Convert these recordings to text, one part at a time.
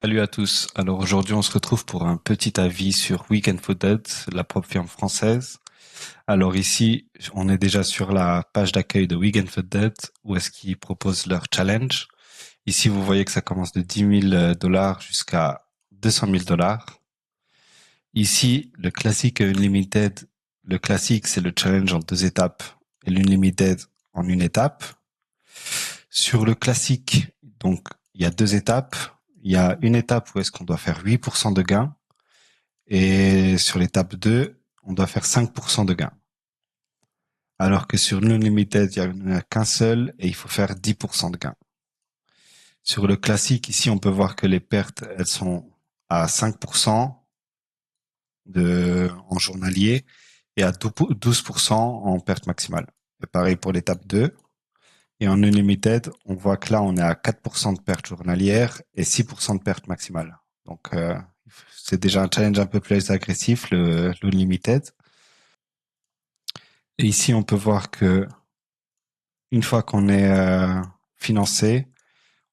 Salut à tous. Alors aujourd'hui, on se retrouve pour un petit avis sur Weekend Fooded, la propre firme française. Alors ici, on est déjà sur la page d'accueil de Weekend Fooded où est-ce qu'ils proposent leur challenge. Ici, vous voyez que ça commence de 10 000 dollars jusqu'à 200 000 dollars. Ici, le classique et Unlimited. Le classique, c'est le challenge en deux étapes et l'Unlimited en une étape. Sur le classique, donc, il y a deux étapes. Il y a une étape où est-ce qu'on doit faire 8% de gain. Et sur l'étape 2, on doit faire 5% de gain. Alors que sur l'Unlimited, il n'y en a qu'un seul et il faut faire 10% de gain. Sur le classique, ici, on peut voir que les pertes, elles sont à 5% en journalier et à 12% en perte maximale. Et pareil pour l'étape 2. Et en Unlimited, on voit que là, on est à 4% de perte journalière et 6% de perte maximale. Donc, c'est déjà un challenge un peu plus agressif, l'Unlimited. Et ici, on peut voir que une fois qu'on est financé,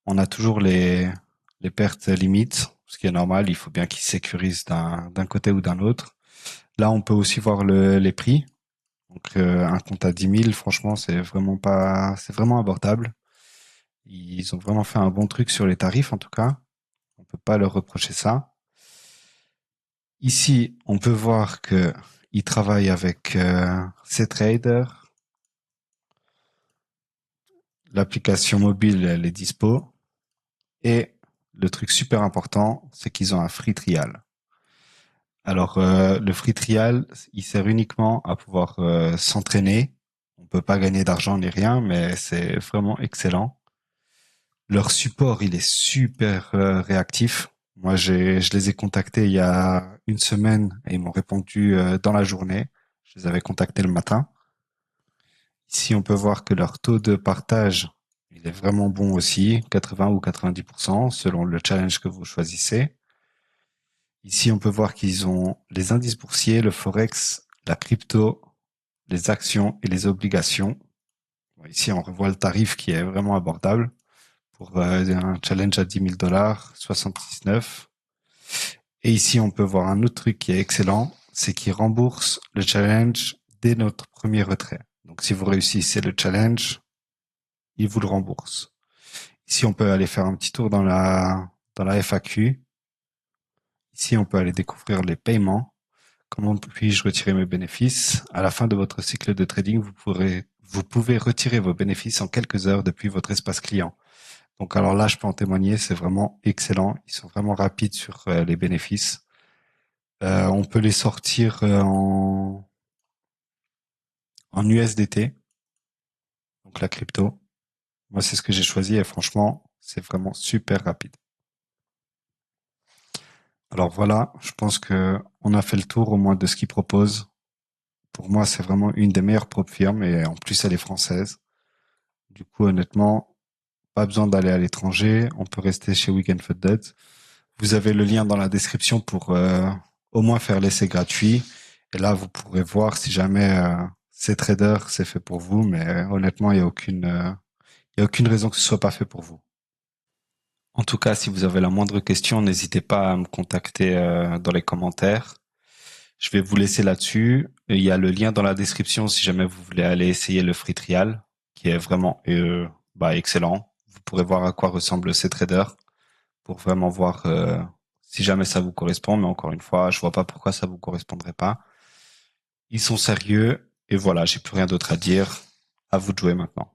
on a toujours les pertes limites, ce qui est normal. Il faut bien qu'ils sécurisent d'un côté ou d'un autre. Là, on peut aussi voir les prix. Donc, un compte à 10 000, franchement, c'est vraiment abordable. Ils ont vraiment fait un bon truc sur les tarifs, en tout cas. On peut pas leur reprocher ça. Ici, on peut voir que ils travaillent avec CTrader. L'application mobile, elle est dispo. Et le truc super important, c'est qu'ils ont un free trial. Alors, le free trial, il sert uniquement à pouvoir s'entraîner. On peut pas gagner d'argent ni rien, mais c'est vraiment excellent. Leur support, il est super réactif. Moi, je les ai contactés il y a une semaine et ils m'ont répondu dans la journée. Je les avais contactés le matin. Ici, on peut voir que leur taux de partage, il est vraiment bon aussi, 80 ou 90% selon le challenge que vous choisissez. Ici, on peut voir qu'ils ont les indices boursiers, le forex, la crypto, les actions et les obligations. Ici, on revoit le tarif qui est vraiment abordable pour un challenge à 10 000 dollars, 79. Et ici, on peut voir un autre truc qui est excellent, c'est qu'ils remboursent le challenge dès notre premier retrait. Donc, si vous réussissez le challenge, ils vous le remboursent. Ici, on peut aller faire un petit tour dans la FAQ. Ici, on peut aller découvrir les paiements. Comment puis-je retirer mes bénéfices? À la fin de votre cycle de trading, vous pouvez retirer vos bénéfices en quelques heures depuis votre espace client. Donc, alors là, je peux en témoigner, c'est vraiment excellent. Ils sont vraiment rapides sur les bénéfices. On peut les sortir en USDT, donc la crypto. Moi, c'est ce que j'ai choisi et franchement, c'est vraiment super rapide. Alors voilà, je pense que on a fait le tour au moins de ce qu'ils proposent. Pour moi, c'est vraiment une des meilleures propres firmes et en plus, elle est française. Du coup, honnêtement, pas besoin d'aller à l'étranger. On peut rester chez Weekend Food. Vous avez le lien dans la description pour au moins faire l'essai gratuit. Et là, vous pourrez voir si jamais c'est trader, c'est fait pour vous. Mais honnêtement, il y a aucune raison que ce soit pas fait pour vous. En tout cas, si vous avez la moindre question, n'hésitez pas à me contacter dans les commentaires. Je vais vous laisser là-dessus. Il y a le lien dans la description si jamais vous voulez aller essayer le free trial, qui est vraiment excellent. Vous pourrez voir à quoi ressemble ces traders pour vraiment voir si jamais ça vous correspond. Mais encore une fois, je vois pas pourquoi ça vous correspondrait pas. Ils sont sérieux et voilà, j'ai plus rien d'autre à dire. À vous de jouer maintenant.